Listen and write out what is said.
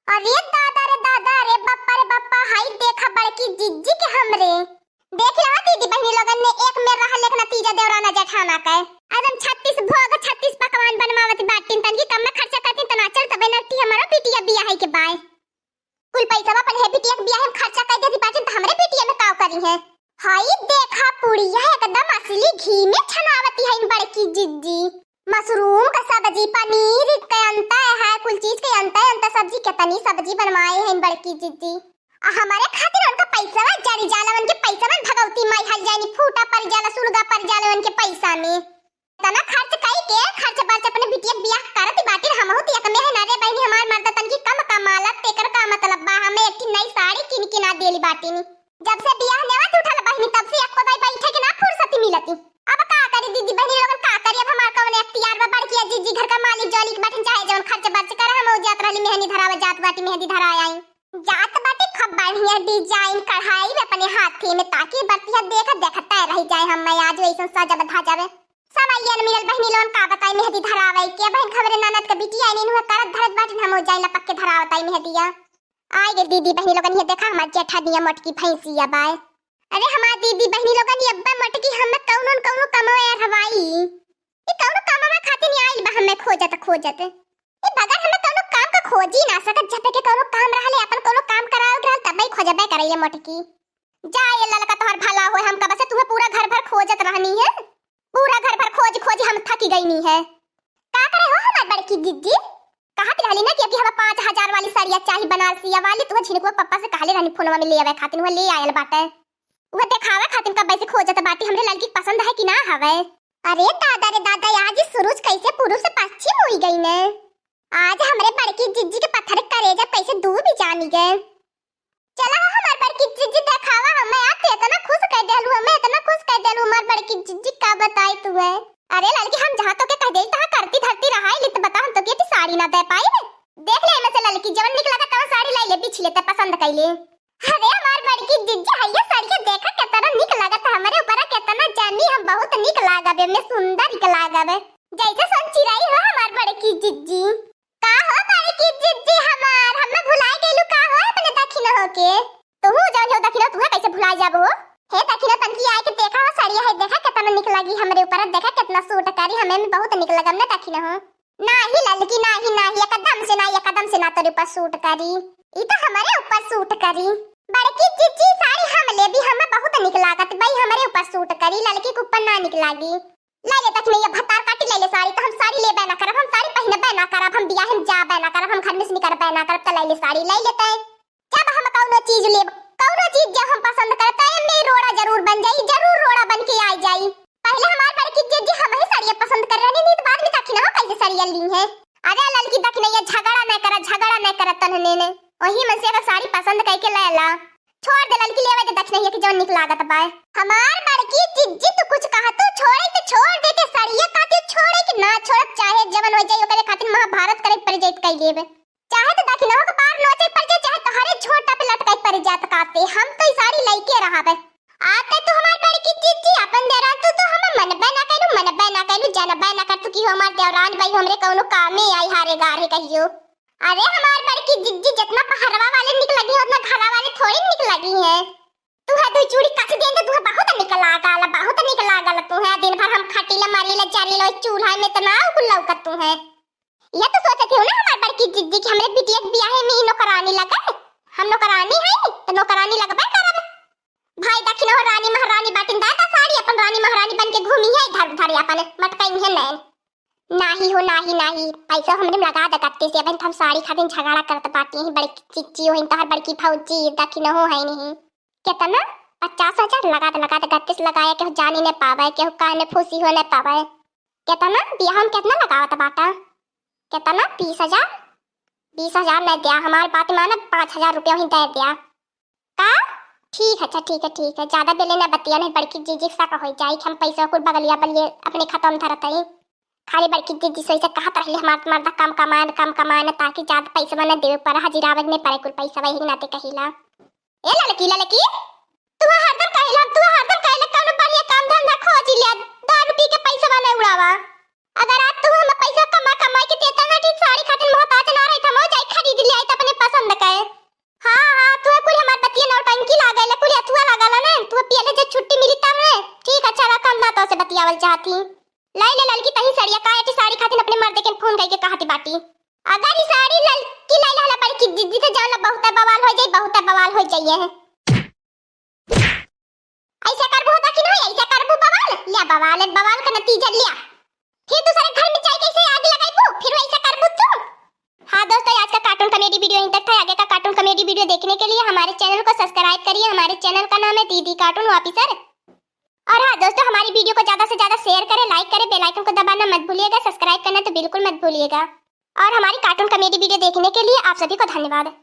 अरे दादा रे बप्पा हाई देखा बड़की जिज्जी के हमरे देख लहा दीदी बहनी लोगन ने एक में रहा लेकिन नतीजा देवराना जेठाना के एकदम 36 भोग 36 पकवान बनवावती बाटिन तन की कम में खर्चा करती तना चल तबे नटी हमारा बिटिया बियाह है के बाय कुल पैसा अपन है बिटिया के बियाह में खर्चा कर देती बाटिन त हमरे बिटिया में काव करी है। हाई देखा पूड़िया एकदम असली घी में छनावती है इन बड़की जिज्जी मशरूम का सब्जी पनीर के अंता है कुल चीज के अंता सब्जी कितनी सब्जी बनवाए हैं बड़की जिज्जी हमारे खातिर उनका पैसा में जारी जाला उनके पैसा में भगवती माई हल जानी फूटा पर जाला सुलगा पर जाला उनके पैसा में तना खर्च कई के खर्च बर्च अपने बिटिया बियाह करती बाटी हम होती एक में है ना रे बहनी हमार मर्द तन की कम कमाला तेकर का मतलब बा हमें एक नई साड़ी किन के ना देली बाटी नी जब से बियाह नेवा उठल बहनी तब से एक पदाई बैठे के ना फुर्सती मिलती अब का करी दीदी बहनी लोगन का करी अब हमार कौन इख्तियार बा बड़की जिज्जी घर का मालिक जॉली के बाटन चाहे जवन खर्च बर्च कर हम जात रहली मेहंदी धरावे जात बाटी मेहंदी धरा आई जात बाटी खूब बढ़िया डिजाइन कढ़ाई में अपने हाथे में ताकि बतिया देखता रह जाए हम मैं आज वैसे सजा बधा जावे सब आइयन मिलल बहनी लोगन का बताई मेहंदी धरावे के बहन खबरे ननद के बिटिया नहीं हुआ करत धरत बाटन हम जाई लपक के धरावताई मेहंदिया आई गे दीदी बहनी लोगन ये देखा हमार जेठा दिया मटकी भैंसिया बाय अरे हमार दीदी बहनी लोगन ये अब्बा मटकी हम कौन कमवे हवाई ई कौन काम में खाती नहीं आई बा हमें खोजत ई बगैर हमें कौन काम का खोजी ना सकत जब के कौन काम रहले अपन कौन काम कराओ रहल तब ही खोजबे करैले मटकी जा ये ललका तोहर भला होय हम कब से तुम्हें पूरा घर भर खोजत रहनी है पूरा घर भर खोज हम थकी गई नहीं है का करे हो हमार बड़की दीदी कहत रहली ना कि अभी हमें 5000 वाली साड़ियां चाहिए बनारसिया वाली तू झिनकुआ पप्पा से कहले रहनी फोनवा में ले आवे खातिर वो ले आयल बाटे वो देखावे खातिर कब से खोजत बाटी हमरे लड़की पसंद है कि ना हवे अरे दादा आज सूरज कैसे पूर्व से पश्चिम हुई गई ने आज हमरे बड़की जिज्जी के पत्थर करेजा कैसे दूर भी जानी गए चला हमार बड़की जिज्जी देखावा हमें आज इतना खुश कर देलू हमें इतना खुश कर देलू हमार बड़की जिज्जी का बताई तू है अरे लड़की हम जहां तो के कह देई तहां करती धरती रहाई लित बता हम तो के साड़ी ना दे पाई देख ले में से लड़की जवन निकला का तव साड़ी लाई ले बिछ लेते पसंद कैले अरे हमार बड़की जिज्जी हैया साड़ी देखा कितना निक लागत हमरे ऊपर कितना जानी हम बहुत निक लागबे में सुंदर निक लागबे जैसे सोची रही हो हमार बड़की जिज्जी का हो बड़की जिज्जी हमार हम भुलाए गेलू का हो अपने दखिन होके तू जान हो दखिन तू कैसे भुला जाबो हे दखिन तनकी आके देखा हो साड़ी है देखा कितना निक लगी हमरे ऊपर देखा कितना सूट करी हमें बहुत निक लगम ना दखिन हो नाही ललकी नाही एकदम से ना तेरे ऊपर सूट करी ई तो हमारे ऊपर सूट करी बड़की जिज्जी साड़ी हम ले भी हमें बहुत निक लागत भाई हमारे ऊपर सूट करी ललकी के ऊपर ना निक लागी ले ले तक में ये भतार काटी ले ले साड़ी तो हम साड़ी ले बैना करब हम साड़ी पहने बैना करब हम बियाह में जा बैना करब हम घर में से निकल बैना करब त ले ले साड़ी ले लेते जब हम कौनो चीज ले कौनो चीज जब हम पसंद करते हैं में रोड़ा जरूर बन जाई जरूर रोड़ा बन के आ जाई पहले हमार बड़की जिज्जी हम ही साड़ी पसंद कर रही नहीं तो बाद में तक ना कैसे साड़ी ली है अरे लड़की तक नहीं ये झगड़ा न कर तन्ने ने वही मन से साड़ी पसंद करके ले ला छोड़ दे लड़की लेवे दे दक्षिण ये कि जो निक लागत बाय हमार बड़की जिज्जी तू कुछ कहा तू छोड़े तो छोड़ दे के साड़िया काती छोड़े कि ना छोड़ चाहे जवन हो जाई ओकरे खातिर महाभारत करे पर जाइत कई लेवे चाहे तो दक्षिण हो के पार नोचे पर जाए चाहे तोहरे छोटा पे लटकाई पर जात काते हम तो साड़ी लेके रहाबे आते तो हमार बड़की जिज्जी अपन दे रहा तो हम मन बना कैलू जाना बना कर तू की हमार देवरान भाई हमरे कोनो कामे आई हारे गारे कहियो अरे हमार बड़की जिज्जी जितना पहरवा वाले निक लगी उतना घरा वाले थोड़ी निक लगी है तू है दो चूड़ी कस देंगे तू बहुत निक लागल तू है दिन भर हम खटीला मारीला चालीला चूल्हा में तना उकुल लौकत तू है ये तो सोचती हूं ना हमार बड़की जिज्जी की हमरे बिटिया के ब्याह में नौकरानी लगा हम नौकरानी है तो नौकरानी लगबे करब भाई दखिन हो रानी महारानी बाटिन दाता साड़ी अपन रानी महारानी बन के घूमी है इधर उधर अपन मटकाई है नैन नाही पैसा हमरे लगा दे कत्ते से अपन हम साड़ी खातिर झगड़ा करत बाटी है बड़ी चिच्ची हो तोहर बड़की फौजी दखिन हो है नहीं कितना 50,000 लगा दे गत्ते से लगाया के जानी न पावे के काने फूसी हो न पावे कितना बियाह में कितना लगावत बाटा कितना 20,000 न दिया हमार बात माना 5,000 रुपया ही दे दिया का ठीक है ज्यादा बेले न बतिया नहीं बड़की जिज्जी सा का हो जाई हम पैसा कुल बगलिया बलिए अपने खत्म धरतई खाली बड़की जिज्जी सोइसे कहत रहली हमार मर्दा कम कमाने ताकि ज्यादा पैसा न देवे पर हजिरावे ने परे कुल पैसा वही नाते कहिला ए लड़की तू हरदम कहला कौन बढ़िया काम धंधा खोज ले दारू पी के पैसा वाला उड़ावा अगर आज तू हम पैसा कमा के देता ना ठीक साड़ी खातिर मोहताज ना रही हम जाई खरीद ले आई त अपने पसंद पियले जे छुट्टी मिली तब रे ठीक अच्छा रहा काम ना तो से बतियावल चाहती लाई ले ललकी तही साड़िया काटी साड़ी खातिर अपने मर्दे के फोन करके कहती बाटी अगर ई साड़ी ललकी लाई ला पर की जिद्दी से जान बहुत बवाल हो जाइए ऐसा करबो होता कि नहीं ऐसा करबो बवाल का नतीजा लिया फिर दूसरे घर में जाके कैसे आग लगाइबो फिर ऐसा करबो तू। हाँ दोस्तों आज का कार्टून कॉमेडी वीडियो यहीं तक था। आगे का कार्टून कॉमेडी वीडियो देखने के लिए हमारे चैनल को सब्सक्राइब करिए। हमारे चैनल का नाम है दीदी कार्टून ऑफिसर। और हाँ दोस्तों हमारी वीडियो को ज्यादा से ज्यादा शेयर करें, लाइक करें, बेल आइकन को दबाना मत भूलिएगा, सब्सक्राइब करना तो बिल्कुल मत भूलिएगा। और हमारी कार्टून कॉमेडी वीडियो देखने के लिए आप सभी को धन्यवाद।